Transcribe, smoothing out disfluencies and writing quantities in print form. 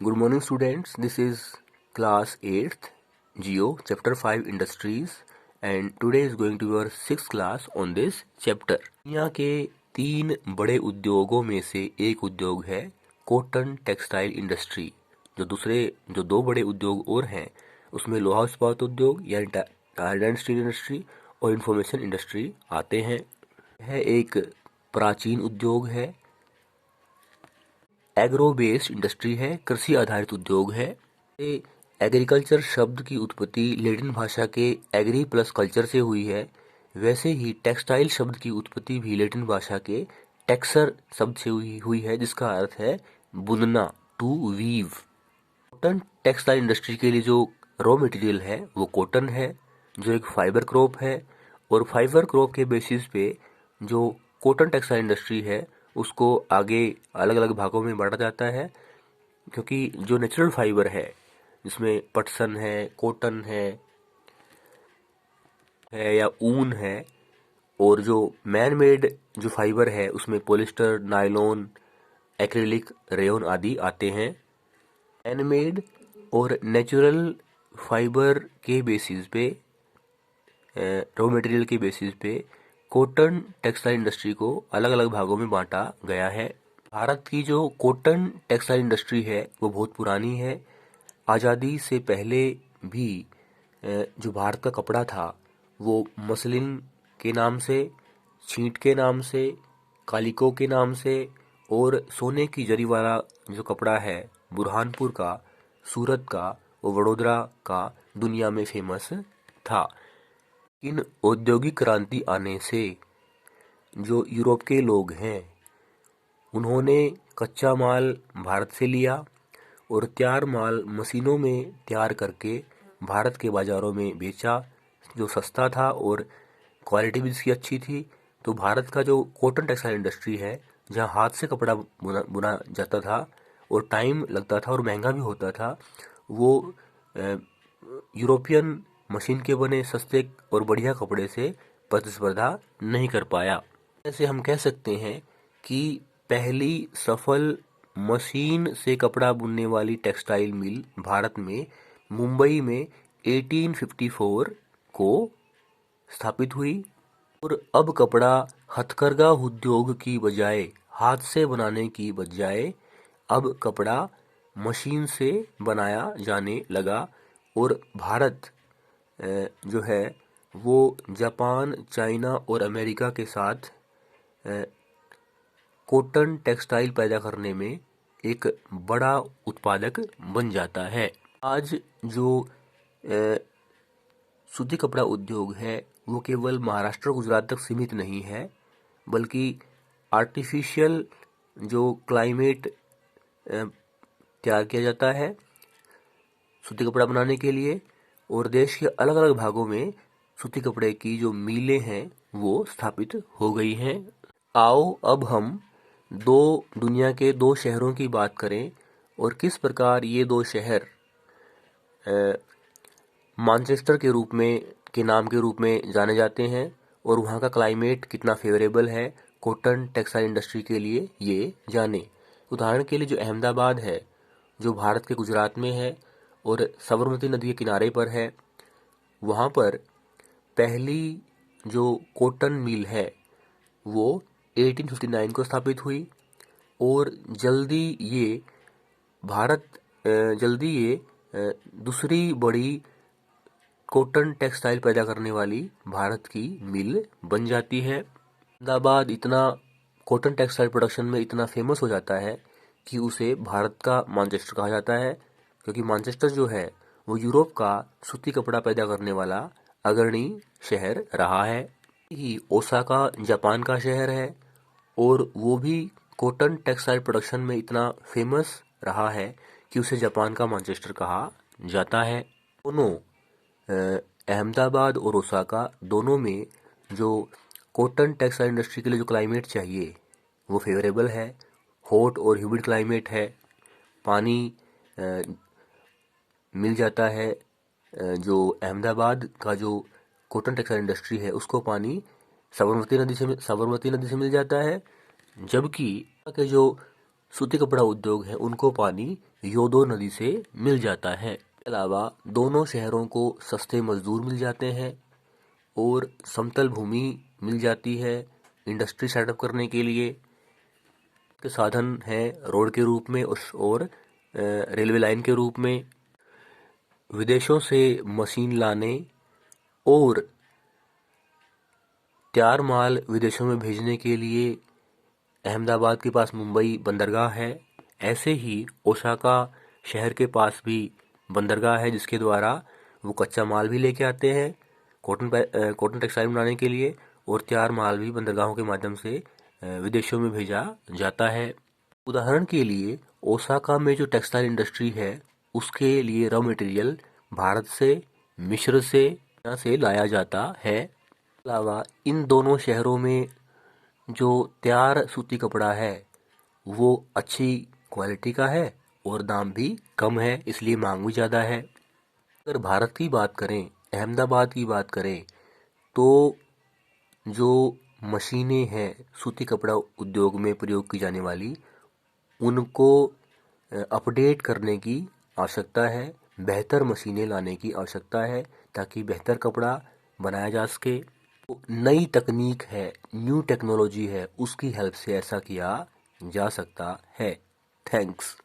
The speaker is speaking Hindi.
Good morning students, this is class 8th Geo chapter 5 Industries and today is going to be our 6th class on this chapter. दुनिया के 3 बड़े उद्योगों में से एक उद्योग है कॉटन टेक्सटाइल इंडस्ट्री। जो दो बड़े उद्योग और हैं उसमें लोहा इस्पात उद्योग यानी टायर एंड स्टील इंडस्ट्री और इंफॉर्मेशन इंडस्ट्री आते हैं। यह एक प्राचीन उद्योग है, एग्रो बेस्ड इंडस्ट्री है, कृषि आधारित उद्योग है। एग्रीकल्चर शब्द की उत्पत्ति लैटिन भाषा के एग्री प्लस कल्चर से हुई है। वैसे ही टेक्सटाइल शब्द की उत्पत्ति भी लैटिन भाषा के टेक्सर शब्द से हुई है, जिसका अर्थ है बुनना, to weave. Cotton textile industry के लिए जो रॉ मटेरियल है वो कॉटन है, जो एक फाइबर क्रॉप है, और फाइबर क्रॉप के बेसिस पे जो कॉटन टेक्सटाइल इंडस्ट्री है उसको आगे अलग अलग भागों में बांटा जाता है, क्योंकि जो नेचुरल फाइबर है जिसमें पटसन है, कॉटन है या ऊन है, और जो मैन मेड जो फाइबर है उसमें पॉलिस्टर, नायलॉन, एक्रिलिक, रेयन आदि आते हैं। मैन मेड और नेचुरल फाइबर के बेसिस पे, रॉ मटेरियल के बेसिस पे कॉटन टेक्सटाइल इंडस्ट्री को अलग अलग भागों में बांटा गया है। भारत की जो कॉटन टेक्सटाइल इंडस्ट्री है वो बहुत पुरानी है। आज़ादी से पहले भी जो भारत का कपड़ा था वो मसलिन के नाम से, छींट के नाम से, कालिको के नाम से और सोने की जरी वाला जो कपड़ा है बुरहानपुर का, सूरत का और वडोदरा का दुनिया में फेमस था। इन औद्योगिक क्रांति आने से जो यूरोप के लोग हैं उन्होंने कच्चा माल भारत से लिया और तैयार माल मशीनों में तैयार करके भारत के बाज़ारों में बेचा, जो सस्ता था और क्वालिटी भी इसकी अच्छी थी। तो भारत का जो कॉटन टेक्सटाइल इंडस्ट्री है, जहाँ हाथ से कपड़ा बुना जाता था और टाइम लगता था और महंगा भी होता था, वो यूरोपियन मशीन के बने सस्ते और बढ़िया कपड़े से प्रतिस्पर्धा नहीं कर पाया। ऐसे हम कह सकते हैं कि पहली सफल मशीन से कपड़ा बुनने वाली टेक्सटाइल मिल भारत में मुंबई में 1854 को स्थापित हुई, और अब कपड़ा हथकरघा उद्योग की बजाय, हाथ से बनाने की बजाय अब कपड़ा मशीन से बनाया जाने लगा। और भारत जो है वो जापान, चाइना और अमेरिका के साथ कॉटन टेक्सटाइल पैदा करने में एक बड़ा उत्पादक बन जाता है। आज जो सूती कपड़ा उद्योग है वो केवल महाराष्ट्र, गुजरात तक सीमित नहीं है, बल्कि आर्टिफिशियल जो क्लाइमेट तैयार किया जाता है सूती कपड़ा बनाने के लिए, और देश के अलग अलग भागों में सूती कपड़े की जो मिलें हैं वो स्थापित हो गई हैं। आओ अब हम दुनिया के दो शहरों की बात करें और किस प्रकार ये दो शहर मैनचेस्टर के नाम के रूप में जाने जाते हैं, और वहाँ का क्लाइमेट कितना फेवरेबल है कॉटन टेक्सटाइल इंडस्ट्री के लिए, ये जाने। उदाहरण के लिए जो अहमदाबाद है, जो भारत के गुजरात में है और साबरमती नदी के किनारे पर है, वहाँ पर पहली जो कॉटन मिल है वो 1859 को स्थापित हुई, और जल्दी ये दूसरी बड़ी कॉटन टेक्सटाइल पैदा करने वाली भारत की मिल बन जाती है। अहमदाबाद इतना कॉटन टेक्सटाइल प्रोडक्शन में इतना फेमस हो जाता है कि उसे भारत का मैनचेस्टर कहा जाता है, क्योंकि मैनचेस्टर जो है वो यूरोप का सूती कपड़ा पैदा करने वाला अग्रणी शहर रहा है। ही ओसाका जापान का शहर है और वो भी कॉटन टेक्सटाइल प्रोडक्शन में इतना फेमस रहा है कि उसे जापान का मैनचेस्टर कहा जाता है। दोनों अहमदाबाद और ओसाका दोनों में जो कॉटन टेक्सटाइल इंडस्ट्री के लिए जो क्लाइमेट चाहिए वो फेवरेबल है, हॉट और ह्यूमिड क्लाइमेट है। पानी मिल जाता है, जो अहमदाबाद का जो कॉटन टेक्सटाइल इंडस्ट्री है उसको पानी साबरमती नदी से मिल जाता है, जबकि के जो सूती कपड़ा उद्योग है उनको पानी योदो नदी से मिल जाता है। इसके अलावा दोनों शहरों को सस्ते मजदूर मिल जाते हैं और समतल भूमि मिल जाती है इंडस्ट्री सेटअप करने के लिए। के साधन है रोड के रूप में और रेलवे लाइन के रूप में। विदेशों से मशीन लाने और तैयार माल विदेशों में भेजने के लिए अहमदाबाद के पास मुंबई बंदरगाह है। ऐसे ही ओसाका शहर के पास भी बंदरगाह है जिसके द्वारा वो कच्चा माल भी लेके आते हैं कॉटन टेक्सटाइल बनाने के लिए, और तैयार माल भी बंदरगाहों के माध्यम से विदेशों में भेजा जाता है। उदाहरण के लिए ओसाका में जो टेक्सटाइल इंडस्ट्री है उसके लिए रॉ मटेरियल भारत से, मिस्र से, यहाँ से लाया जाता है। इसके अलावा इन दोनों शहरों में जो तैयार सूती कपड़ा है वो अच्छी क्वालिटी का है और दाम भी कम है, इसलिए मांग भी ज़्यादा है। अगर भारत की बात करें, अहमदाबाद की बात करें, तो जो मशीनें हैं सूती कपड़ा उद्योग में प्रयोग की जाने वाली, उनको अपडेट करने की आवश्यकता है, बेहतर मशीनें लाने की आवश्यकता है ताकि बेहतर कपड़ा बनाया जा सके। तो नई तकनीक है, न्यू टेक्नोलॉजी है, उसकी हेल्प से ऐसा किया जा सकता है। थैंक्स।